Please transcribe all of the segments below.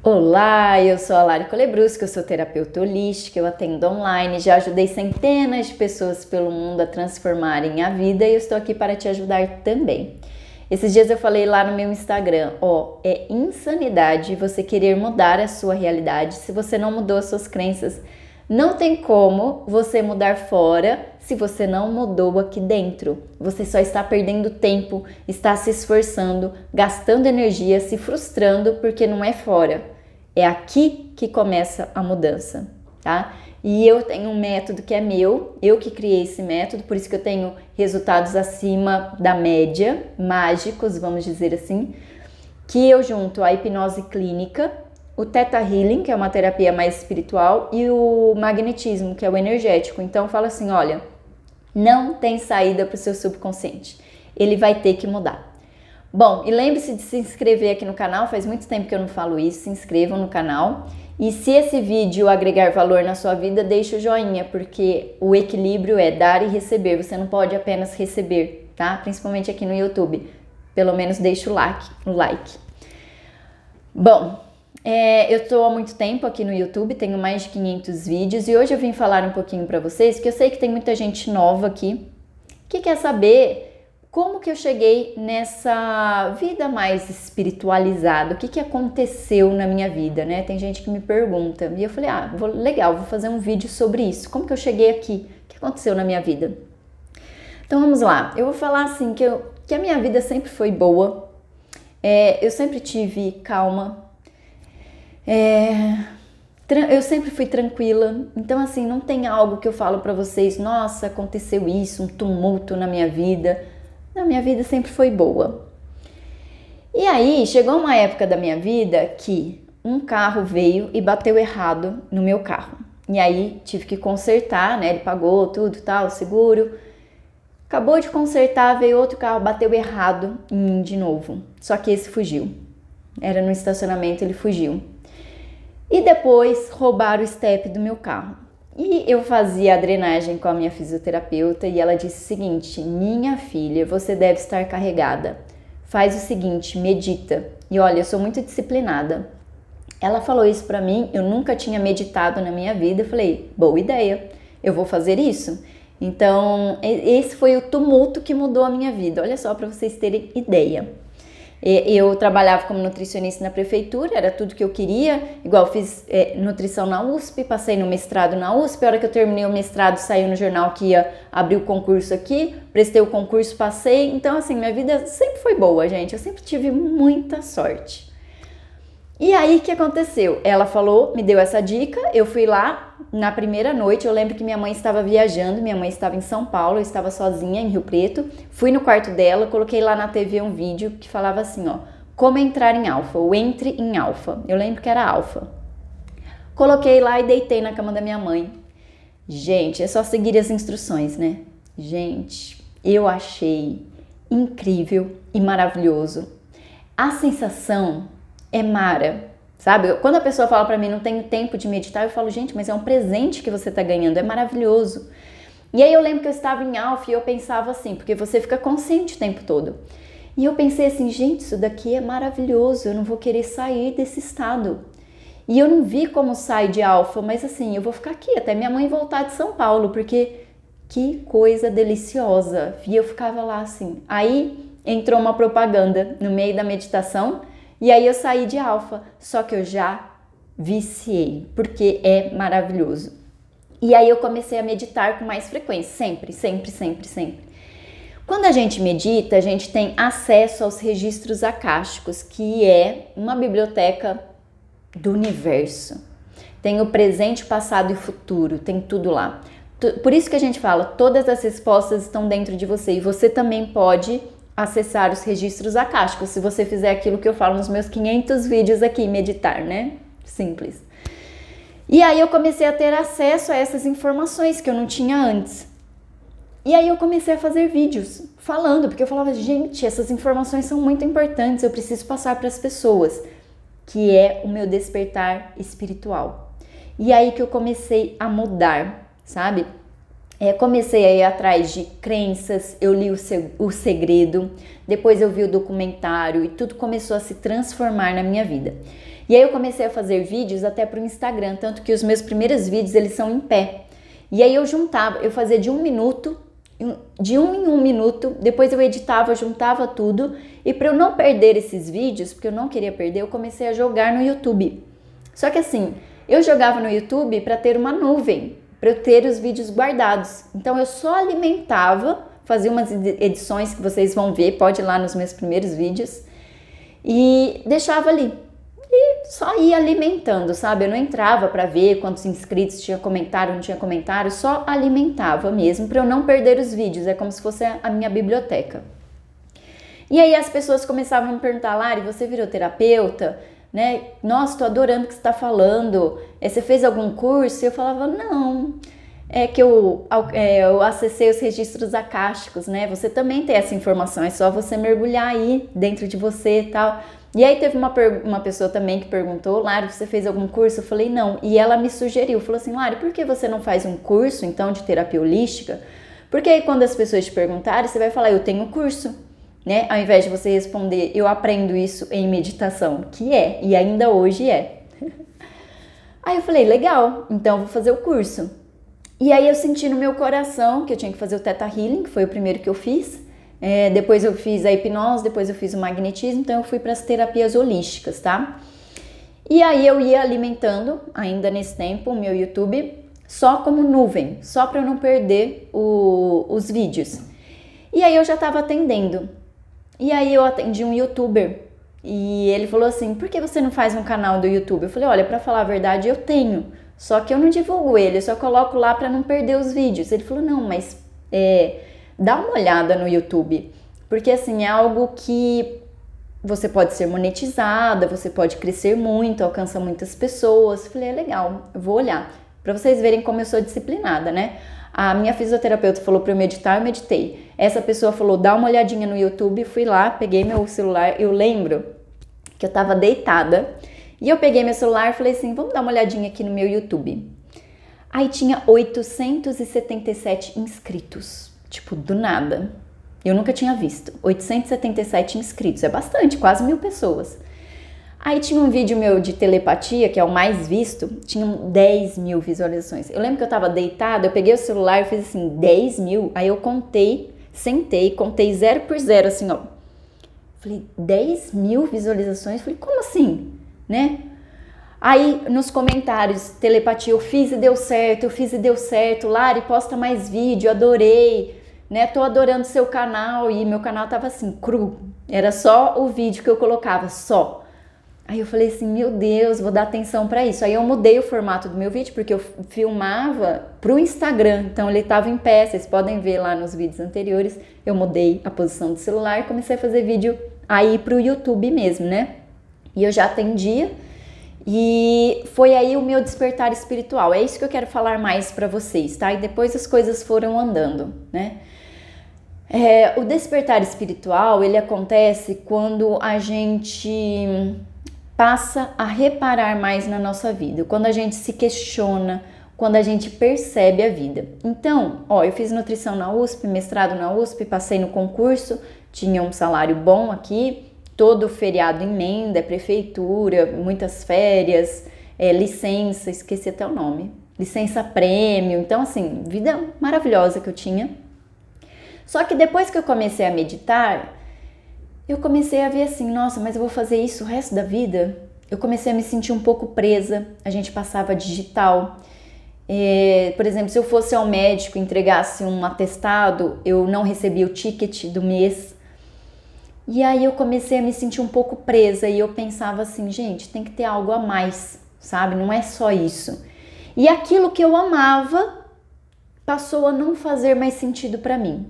Olá, eu sou a Lari Colebrusca, eu sou terapeuta holística, eu atendo online, já ajudei centenas de pessoas pelo mundo a transformarem a vida e eu estou aqui para te ajudar também. Esses dias eu falei lá no meu Instagram, é insanidade você querer mudar a sua realidade se você não mudou as suas crenças. Não tem como você mudar fora se você não mudou aqui dentro. Você só está perdendo tempo, está se esforçando, gastando energia, se frustrando porque não é fora. É aqui que começa a mudança, tá? E eu tenho um método que é meu, eu que criei esse método, por isso que eu tenho resultados acima da média, mágicos, vamos dizer assim, que eu junto a hipnose clínica, o Theta Healing, que é uma terapia mais espiritual, e o magnetismo, que é o energético. Então, fala assim, olha, não tem saída para o seu subconsciente. Ele vai ter que mudar. Bom, e lembre-se de se inscrever aqui no canal, faz muito tempo que eu não falo isso, se inscrevam no canal. E se esse vídeo agregar valor na sua vida, deixe o joinha, porque o equilíbrio é dar e receber, você não pode apenas receber, tá? Principalmente aqui no YouTube. Pelo menos deixe o like. Bom, eu estou há muito tempo aqui no YouTube, tenho mais de 500 vídeos e hoje eu vim falar um pouquinho para vocês, que eu sei que tem muita gente nova aqui que quer saber como que eu cheguei nessa vida mais espiritualizada, o que aconteceu na minha vida, né? Tem gente que me pergunta e eu falei, legal, vou fazer um vídeo sobre isso, como que eu cheguei aqui, o que aconteceu na minha vida? Então vamos lá, eu vou falar assim que a minha vida sempre foi boa, eu sempre tive calma, eu sempre fui tranquila, então assim, não tem algo que eu falo pra vocês, nossa, aconteceu isso, um tumulto na minha vida. A minha vida sempre foi boa. E aí, chegou uma época da minha vida que um carro veio e bateu errado no meu carro. E aí, tive que consertar, né? Ele pagou tudo, tal, seguro. Acabou de consertar, veio outro carro, bateu errado em mim de novo. Só que esse fugiu. Era no estacionamento, ele fugiu. E depois, roubaram o step do meu carro. E eu fazia a drenagem com a minha fisioterapeuta e ela disse o seguinte, minha filha, você deve estar carregada. Faz o seguinte, medita. E olha, eu sou muito disciplinada. Ela falou isso pra mim, eu nunca tinha meditado na minha vida. Eu falei, boa ideia, eu vou fazer isso. Então, esse foi o tumulto que mudou a minha vida. Olha só, pra vocês terem ideia. Eu trabalhava como nutricionista na prefeitura, era tudo que eu queria, igual fiz nutrição na USP, passei no mestrado na USP, a hora que eu terminei o mestrado saiu no jornal que ia abrir o concurso aqui, prestei o concurso, passei, então assim, minha vida sempre foi boa, gente, eu sempre tive muita sorte. E aí, o que aconteceu? Ela falou, me deu essa dica, eu fui lá, na primeira noite, eu lembro que minha mãe estava viajando, minha mãe estava em São Paulo, eu estava sozinha em Rio Preto, fui no quarto dela, coloquei lá na TV um vídeo que falava assim, como entrar em alfa, ou entre em alfa, eu lembro que era alfa. Coloquei lá e deitei na cama da minha mãe. Gente, é só seguir as instruções, né? Gente, eu achei incrível e maravilhoso. A sensação é mara, sabe? Quando a pessoa fala pra mim, não tenho tempo de meditar, eu falo, gente, mas é um presente que você tá ganhando, é maravilhoso. E aí eu lembro que eu estava em alfa e eu pensava assim, porque você fica consciente o tempo todo. E eu pensei assim, gente, isso daqui é maravilhoso, eu não vou querer sair desse estado. E eu não vi como sai de alfa, mas assim, eu vou ficar aqui até minha mãe voltar de São Paulo, porque que coisa deliciosa. E eu ficava lá assim. Aí entrou uma propaganda no meio da meditação, e aí eu saí de alfa, só que eu já viciei, porque é maravilhoso. E aí eu comecei a meditar com mais frequência, sempre. Quando a gente medita, a gente tem acesso aos registros akáshicos, que é uma biblioteca do universo. Tem o presente, passado e futuro, tem tudo lá. Por isso que a gente fala, todas as respostas estão dentro de você e você também pode acessar os registros akáshicos, se você fizer aquilo que eu falo nos meus 500 vídeos aqui, meditar, né? Simples. E aí eu comecei a ter acesso a essas informações que eu não tinha antes. E aí eu comecei a fazer vídeos falando, porque eu falava, gente, essas informações são muito importantes, eu preciso passar para as pessoas, que é o meu despertar espiritual. E aí que eu comecei a mudar, sabe? Comecei a ir atrás de crenças, eu li o Segredo, depois eu vi o documentário e tudo começou a se transformar na minha vida. E aí eu comecei a fazer vídeos até para o Instagram, tanto que os meus primeiros vídeos eles são em pé. E aí eu fazia de 1 minuto, de 1 em 1 minuto, depois eu editava, juntava tudo. E para eu não perder esses vídeos, porque eu não queria perder, eu comecei a jogar no YouTube. Só que assim, eu jogava no YouTube para ter uma nuvem, para eu ter os vídeos guardados. Então eu só alimentava, fazia umas edições que vocês vão ver, pode ir lá nos meus primeiros vídeos, e deixava ali. E só ia alimentando, sabe? Eu não entrava para ver quantos inscritos tinha comentário, não tinha comentário, só alimentava mesmo para eu não perder os vídeos. É como se fosse a minha biblioteca. E aí as pessoas começavam a me perguntar: Lari, você virou terapeuta? Né? Nossa, tô adorando o que você tá falando. Você fez algum curso? E eu falava: não. É que eu acessei os registros acásticos, né? Você também tem essa informação, é só você mergulhar aí dentro de você e tal. E aí teve uma pessoa também que perguntou: Lari, você fez algum curso? Eu falei: não. E ela me sugeriu, falou assim: Lari, por que você não faz um curso, então, de terapia holística? Porque aí quando as pessoas te perguntarem, você vai falar: eu tenho curso, né? Ao invés de você responder: eu aprendo isso em meditação, que é, e ainda hoje é. Aí eu falei: legal, então vou fazer o curso. E aí eu senti no meu coração que eu tinha que fazer o Theta Healing, que foi o primeiro que eu fiz. Depois eu fiz a hipnose, depois eu fiz o magnetismo, então eu fui para as terapias holísticas, tá? E aí eu ia alimentando, ainda nesse tempo, o meu YouTube, só como nuvem, só para eu não perder os vídeos. E aí eu já estava atendendo. E aí eu atendi um youtuber e ele falou assim: por que você não faz um canal do YouTube? Eu falei: olha, para falar a verdade, eu tenho, só que eu não divulgo ele, eu só coloco lá para não perder os vídeos. Ele falou: não, mas dá uma olhada no YouTube, porque assim, é algo que você pode ser monetizada, você pode crescer muito, alcança muitas pessoas. Eu falei: é legal, eu vou olhar, para vocês verem como eu sou disciplinada, né? A minha fisioterapeuta falou para eu meditar, eu meditei. Essa pessoa falou: dá uma olhadinha no YouTube, fui lá, peguei meu celular. Eu lembro que eu tava deitada e eu peguei meu celular e falei assim: vamos dar uma olhadinha aqui no meu YouTube. Aí tinha 877 inscritos, tipo, do nada. Eu nunca tinha visto. 877 inscritos, é bastante, quase 1000 pessoas. Aí tinha um vídeo meu de telepatia, que é o mais visto, tinha 10 mil visualizações. Eu lembro que eu tava deitada, eu peguei o celular e fiz assim, 10 mil. Aí eu contei, sentei, contei 0 por 0, assim, ó. Falei: 10 mil visualizações? Falei: como assim? Né? Aí nos comentários, telepatia, eu fiz e deu certo, Lari, posta mais vídeo, adorei, né? Tô adorando seu canal. E meu canal tava assim, cru, era só o vídeo que eu colocava, só. Aí eu falei assim: meu Deus, vou dar atenção pra isso. Aí eu mudei o formato do meu vídeo, porque eu filmava pro Instagram, então ele tava em pé, vocês podem ver lá nos vídeos anteriores. Eu mudei a posição do celular e comecei a fazer vídeo aí pro YouTube mesmo, né? E eu já atendia. E foi aí o meu despertar espiritual. É isso que eu quero falar mais pra vocês, tá? E depois as coisas foram andando, né? O despertar espiritual, ele acontece quando a gente passa a reparar mais na nossa vida, quando a gente se questiona, quando a gente percebe a vida. Então, eu fiz nutrição na USP, mestrado na USP, passei no concurso, tinha um salário bom aqui, todo feriado emenda, prefeitura, muitas férias, licença, esqueci até o nome, licença prêmio. Então assim, vida maravilhosa que eu tinha. Só que depois que eu comecei a meditar, eu comecei a ver assim: nossa, mas eu vou fazer isso o resto da vida? Eu comecei a me sentir um pouco presa. A gente passava digital. Por exemplo, se eu fosse ao médico e entregasse um atestado, eu não recebia o ticket do mês. E aí eu comecei a me sentir um pouco presa e eu pensava assim: gente, tem que ter algo a mais, sabe? Não é só isso. E aquilo que eu amava passou a não fazer mais sentido para mim.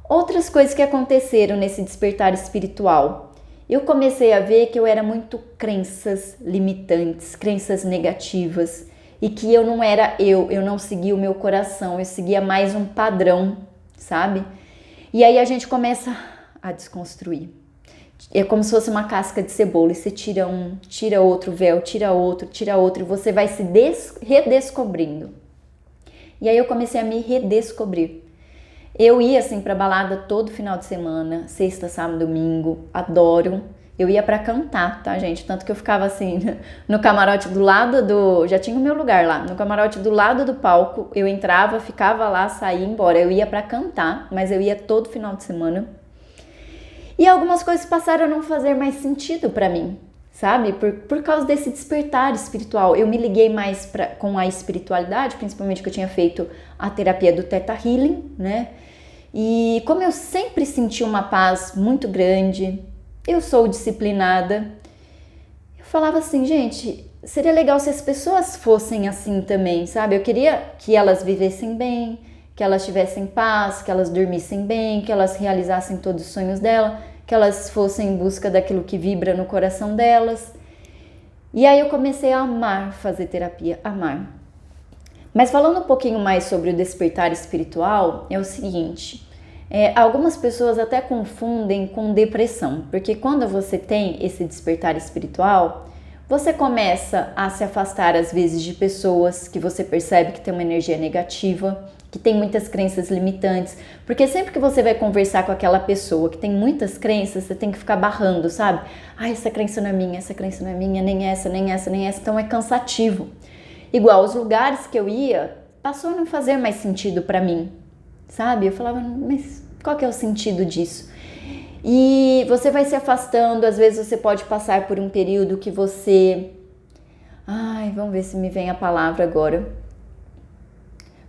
Outras coisas que aconteceram nesse despertar espiritual. Eu comecei a ver que eu era muito crenças limitantes, crenças negativas, e que eu não era eu não seguia o meu coração, eu seguia mais um padrão, sabe? E aí a gente começa a desconstruir. É como se fosse uma casca de cebola, e você tira um, tira outro véu, tira outro, e você vai se redescobrindo. E aí eu comecei a me redescobrir. Eu ia assim pra balada todo final de semana, sexta, sábado, domingo, adoro. Eu ia pra cantar, tá, gente? Tanto que eu ficava assim, no camarote do lado do... Já tinha o meu lugar lá. No camarote do lado do palco, eu entrava, ficava lá, saía e ia embora. Eu ia pra cantar, mas eu ia todo final de semana. E algumas coisas passaram a não fazer mais sentido pra mim, sabe? Por causa desse despertar espiritual. Eu me liguei mais com a espiritualidade, principalmente que eu tinha feito a terapia do Theta Healing, né? E como eu sempre senti uma paz muito grande, eu sou disciplinada, eu falava assim, gente, seria legal se as pessoas fossem assim também, sabe? Eu queria que elas vivessem bem, que elas tivessem paz, que elas dormissem bem, que elas realizassem todos os sonhos dela, que elas fossem em busca daquilo que vibra no coração delas. E aí eu comecei a amar fazer terapia, amar. Mas falando um pouquinho mais sobre o despertar espiritual, é o seguinte, algumas pessoas até confundem com depressão, porque quando você tem esse despertar espiritual, você começa a se afastar às vezes de pessoas que você percebe que tem uma energia negativa, que tem muitas crenças limitantes, porque sempre que você vai conversar com aquela pessoa que tem muitas crenças, você tem que ficar barrando, sabe? Ah, essa crença não é minha, essa crença não é minha, nem essa, nem essa, nem essa, então é cansativo. Igual os lugares que eu ia, passou a não fazer mais sentido pra mim, sabe? Eu falava, mas qual que é o sentido disso? E você vai se afastando, às vezes você pode passar por um período que você... Ai, vamos ver se me vem a palavra agora.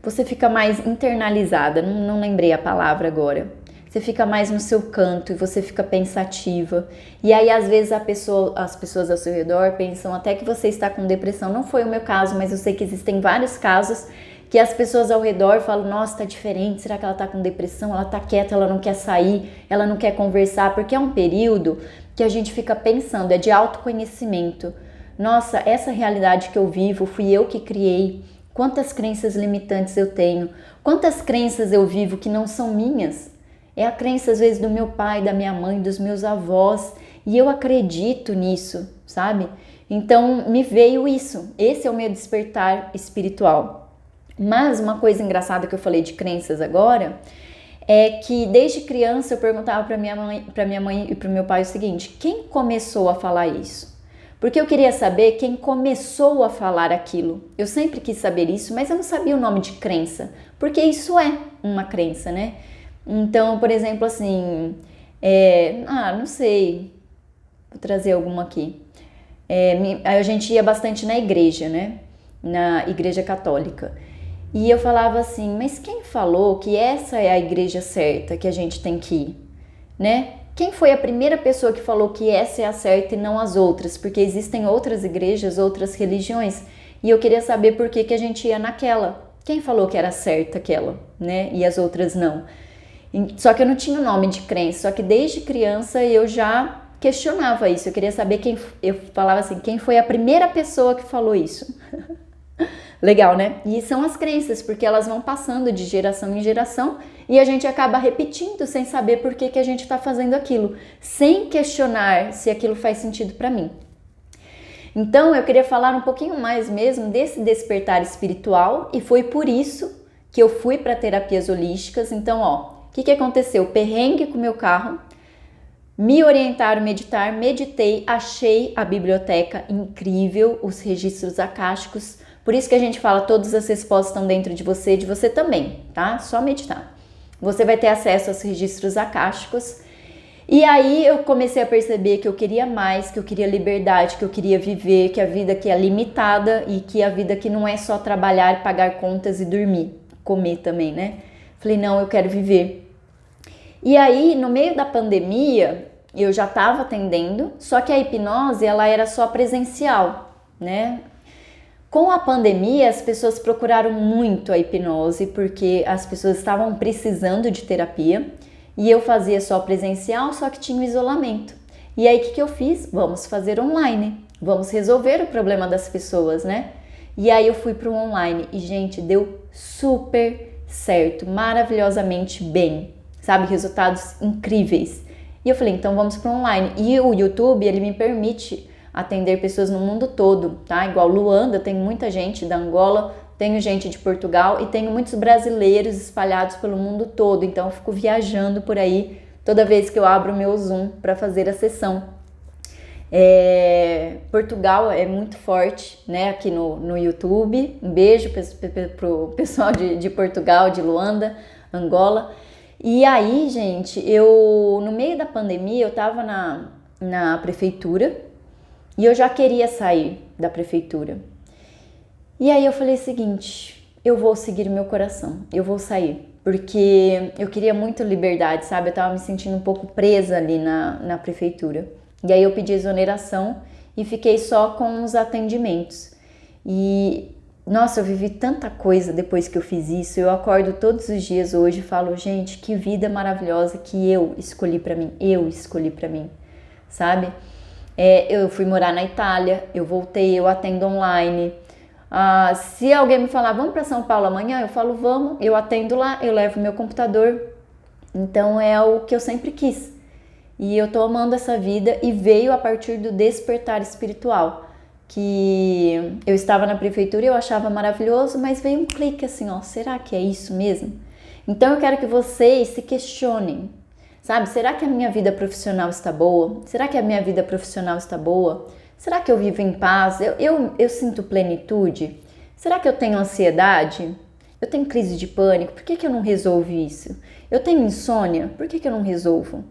Você fica mais internalizada, não lembrei a palavra agora. Você fica mais no seu canto e você fica pensativa. E aí, às vezes, as pessoas ao seu redor pensam até que você está com depressão. Não foi o meu caso, mas eu sei que existem vários casos que as pessoas ao redor falam, nossa, tá diferente, será que ela tá com depressão? Ela tá quieta, ela não quer sair, ela não quer conversar, porque é um período que a gente fica pensando, é de autoconhecimento. Nossa, essa realidade que eu vivo, fui eu que criei. Quantas crenças limitantes eu tenho? Quantas crenças eu vivo que não são minhas? É a crença, às vezes, do meu pai, da minha mãe, dos meus avós. E eu acredito nisso, sabe? Então, me veio isso. Esse é o meu despertar espiritual. Mas uma coisa engraçada que eu falei de crenças agora é que desde criança eu perguntava para minha mãe e para o meu pai o seguinte: quem começou a falar isso? Porque eu queria saber quem começou a falar aquilo. Eu sempre quis saber isso, mas eu não sabia o nome de crença, porque isso é uma crença, né? Então, por exemplo, assim, não sei, vou trazer alguma aqui. A gente ia bastante na igreja, né? Na igreja católica. E eu falava assim, mas quem falou que essa é a igreja certa que a gente tem que ir, né? Quem foi a primeira pessoa que falou que essa é a certa e não as outras? Porque existem outras igrejas, outras religiões, e eu queria saber por que a gente ia naquela. Quem falou que era certa aquela, né? E as outras não? Só que eu não tinha o nome de crença, só que desde criança eu já questionava isso. Eu queria saber eu falava assim, quem foi a primeira pessoa que falou isso? Legal, né? E são as crenças, porque elas vão passando de geração em geração e a gente acaba repetindo sem saber por que a gente está fazendo aquilo, sem questionar se aquilo faz sentido para mim. Então, eu queria falar um pouquinho mais mesmo desse despertar espiritual e foi por isso que eu fui para terapias holísticas. Então, o que aconteceu? Perrengue com o meu carro, me orientaram a meditar, meditei, achei a biblioteca incrível, os registros akáshicos. Por isso que a gente fala, todas as respostas estão dentro de você também, tá? Só meditar. Você vai ter acesso aos registros akáshicos. E aí eu comecei a perceber que eu queria mais, que eu queria liberdade, que eu queria viver, que a vida aqui é limitada e que a vida aqui não é só trabalhar, pagar contas e dormir, comer também, né? Falei, não, eu quero viver. E aí, no meio da pandemia, eu já estava atendendo, só que a hipnose, ela era só presencial, né? Com a pandemia, as pessoas procuraram muito a hipnose porque as pessoas estavam precisando de terapia e eu fazia só presencial, só que tinha o isolamento. E aí, o que eu fiz? Vamos fazer online, vamos resolver o problema das pessoas, né? E aí eu fui para o online e, gente, deu super certo, maravilhosamente bem, sabe? Resultados incríveis. E eu falei, então vamos para o online. E o YouTube, ele me permite atender pessoas no mundo todo, tá? Igual Luanda, tem muita gente da Angola, tenho gente de Portugal e tenho muitos brasileiros espalhados pelo mundo todo, então eu fico viajando por aí toda vez que eu abro o meu Zoom para fazer a sessão. Portugal é muito forte, né, aqui no YouTube. Um beijo pro pessoal de Portugal, de Luanda, Angola. E aí, gente, no meio da pandemia, eu tava na prefeitura e eu já queria sair da prefeitura. E aí eu falei o seguinte, eu vou seguir meu coração, eu vou sair, porque eu queria muito liberdade, sabe? Eu tava me sentindo um pouco presa ali na prefeitura. E aí eu pedi exoneração e fiquei só com os atendimentos. E, nossa, eu vivi tanta coisa depois que eu fiz isso. Eu acordo todos os dias hoje e falo, gente, que vida maravilhosa que eu escolhi pra mim, sabe? Eu fui morar na Itália, eu voltei, eu atendo online. Se alguém me falar, vamos pra São Paulo amanhã, eu falo, vamos, eu atendo lá, eu levo meu computador. Então é o que eu sempre quis. E eu tô amando essa vida e veio a partir do despertar espiritual, que eu estava na prefeitura e eu achava maravilhoso, mas veio um clique assim, ó, será que é isso mesmo? Então eu quero que vocês se questionem, sabe? Será que a minha vida profissional está boa? Será que a minha vida profissional está boa? Será que eu vivo em paz? Eu sinto plenitude? Será que eu tenho ansiedade? Eu tenho crise de pânico? Por que eu não resolvo isso? Eu tenho insônia? Por que eu não resolvo?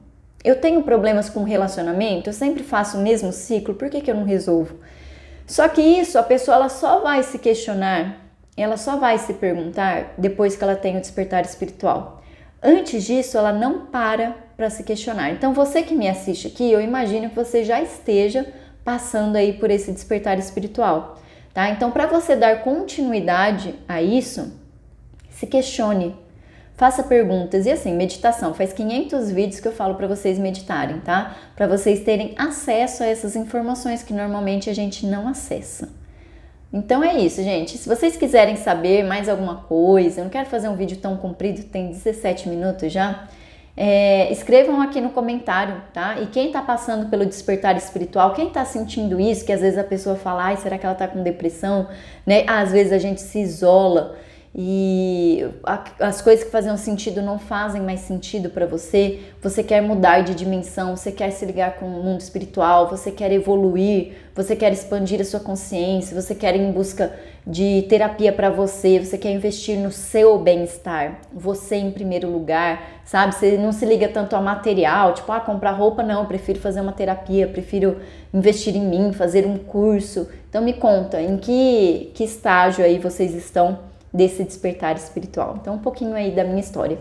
Eu tenho problemas com relacionamento? Eu sempre faço o mesmo ciclo? Por que eu não resolvo? Só que isso, a pessoa ela só vai se questionar, ela só vai se perguntar depois que ela tem o despertar espiritual. Antes disso, ela não para se questionar. Então, você que me assiste aqui, eu imagino que você já esteja passando aí por esse despertar espiritual, tá? Então, para você dar continuidade a isso, se questione, faça perguntas. E assim, meditação, faz 500 vídeos que eu falo para vocês meditarem, tá? Para vocês terem acesso a essas informações que normalmente a gente não acessa. Então é isso, gente. Se vocês quiserem saber mais alguma coisa, eu não quero fazer um vídeo tão comprido, tem 17 minutos já, escrevam aqui no comentário, tá? E quem tá passando pelo despertar espiritual, quem tá sentindo isso, que às vezes a pessoa fala, ai, será que ela tá com depressão, né? Às vezes a gente se isola e as coisas que faziam sentido não fazem mais sentido para você, você quer mudar de dimensão, você quer se ligar com o mundo espiritual, você quer evoluir, você quer expandir a sua consciência, você quer ir em busca de terapia para você, você quer investir no seu bem-estar, você em primeiro lugar, sabe? Você não se liga tanto ao material, tipo, comprar roupa, não, eu prefiro fazer uma terapia, prefiro investir em mim, fazer um curso. Então me conta, em que estágio aí vocês estão desse despertar espiritual. Então um pouquinho aí da minha história.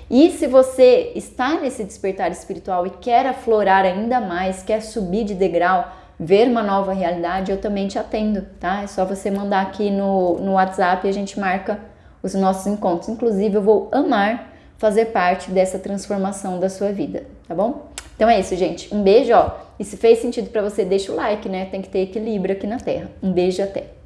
E se você está nesse despertar espiritual e quer aflorar ainda mais, quer subir de degrau, ver uma nova realidade, eu também te atendo, tá? É só você mandar aqui no WhatsApp e a gente marca os nossos encontros. Inclusive eu vou amar fazer parte dessa transformação da sua vida, tá bom? Então é isso, gente. Um beijo, ó. E se fez sentido para você, deixa o like, né? Tem que ter equilíbrio aqui na Terra. Um beijo e até.